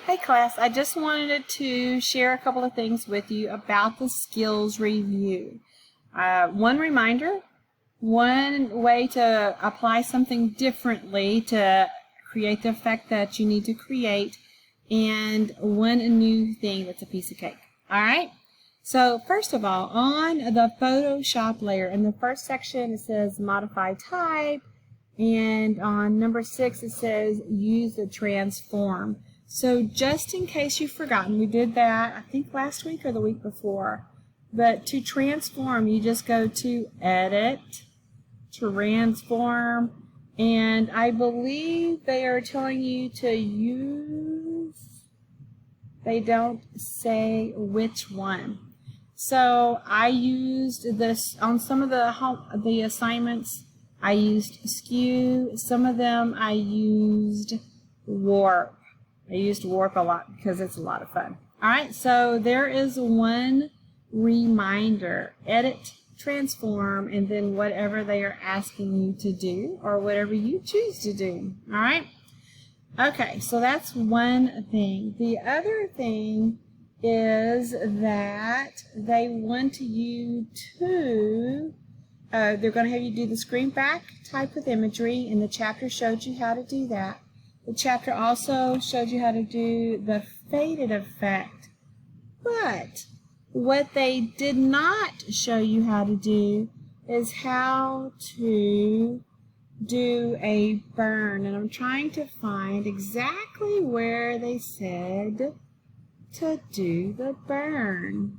Hey class, I just wanted to share a couple of things with you about the skills review. One reminder, one way to apply something differently to create the effect that you need to create, and one new thing that's a piece of cake. Alright? So first of all, on the Photoshop layer, in the first section it says modify type, and on number 6 it says use the transform. So just in case you've forgotten, we did that I think last week or the week before. But to transform, you just go to Edit, Transform, and I believe they are telling you to use, they don't say which one. So I used this on some of the assignments. I used Skew. Some of them I used Warp. I used Warp a lot because it's a lot of fun. Alright, so there is one reminder. Edit, transform, and then whatever they are asking you to do or whatever you choose to do. Alright? Okay, so that's one thing. The other thing is that they want you to, they're going to have you do the screen back type with imagery, and the chapter showed you how to do that. The chapter also showed you how to do the faded effect. But what they did not show you how to do is how to do a burn. And I'm trying to find exactly where they said to do the burn.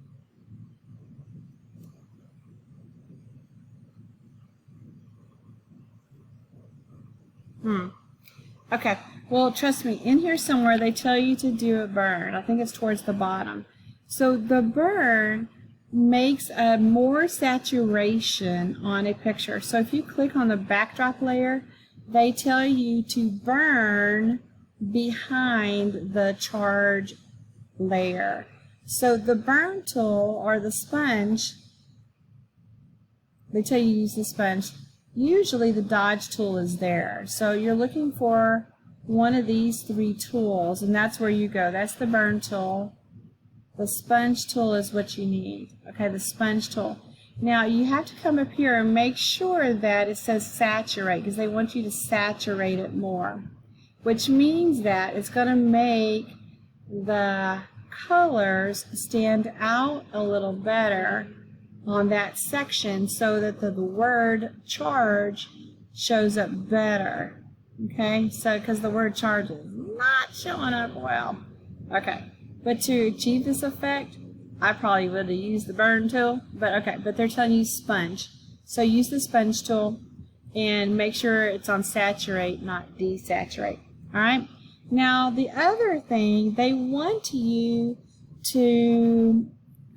Okay, well, trust me, in here somewhere they tell you to do a burn. I think it's towards the bottom. So the burn makes a more saturation on a picture. So if you click on the backdrop layer, they tell you to burn behind the charge layer. So the burn tool or the sponge, they tell you to use the sponge. Usually the dodge tool is there. So you're looking for one of these three tools, and that's where you go. That's the burn tool. The sponge tool is what you need. Okay, the sponge tool. Now you have to come up here and make sure that it says saturate, because they want you to saturate it more, which means that it's going to make the colors stand out a little better on that section so that the word charge shows up better. Okay, so because the word charge is not showing up well. Okay, but to achieve this effect, I probably would have used the burn tool, but okay, but they're telling you sponge. So use the sponge tool and make sure it's on saturate, not desaturate. Alright, now the other thing, they want you to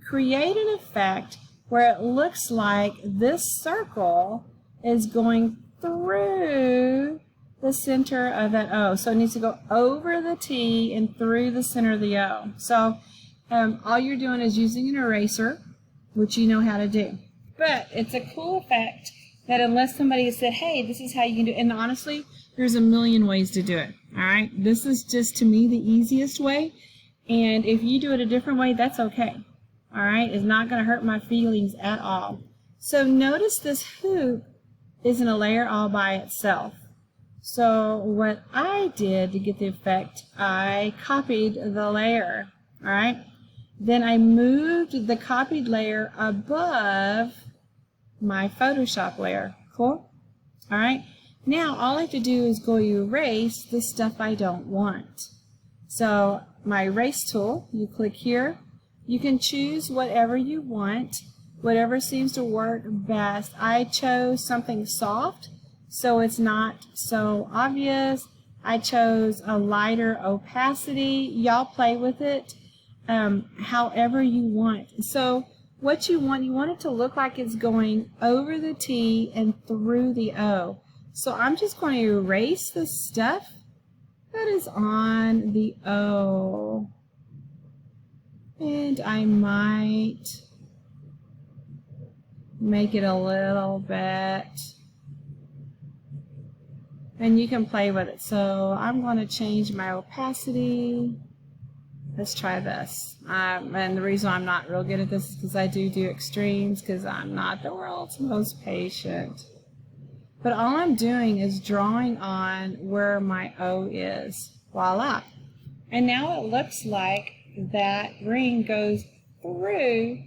create an effect where it looks like this circle is going through the center of that O. So it needs to go over the T and through the center of the O. So all you're doing is using an eraser, which you know how to do. But it's a cool effect that unless somebody has said, hey, this is how you can do it, and honestly, there's a million ways to do it. All right, this is just, to me, the easiest way. And if you do it a different way, that's okay. All right, it's not going to hurt my feelings at all. So notice this hoop isn't a layer all by itself. So what I did to get the effect, I copied the layer. All right, then I moved the copied layer above my Photoshop layer. Cool? All right, now all I have to do is go erase the stuff I don't want. So my erase tool, you click here. You can choose whatever you want, whatever seems to work best. I chose something soft, so it's not so obvious. I chose a lighter opacity. Y'all play with it however you want. So what you want it to look like it's going over the T and through the O. So I'm just going to erase the stuff that is on the O. And I might make it a little bit, and you can play with it. So I'm going to change my opacity Let's try this. And the reason I'm not real good at this is because I do extremes, because I'm not the world's most patient. But all I'm doing is drawing on where my O is. Voila. And now it looks like that ring goes through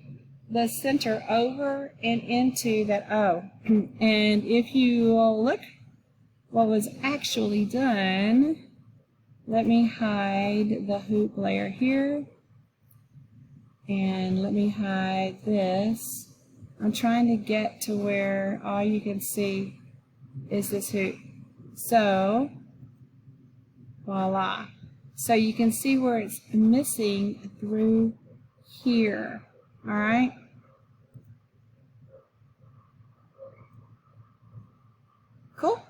the center over and into that O. And if you look what was actually done, let me hide the hoop layer here. And let me hide this. I'm trying to get to where all you can see is this hoop. So, voila. So you can see where it's missing through here. All right. Cool.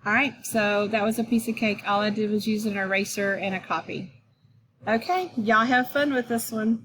All right. So that was a piece of cake. All I did was use an eraser and a copy. Okay. Y'all have fun with this one.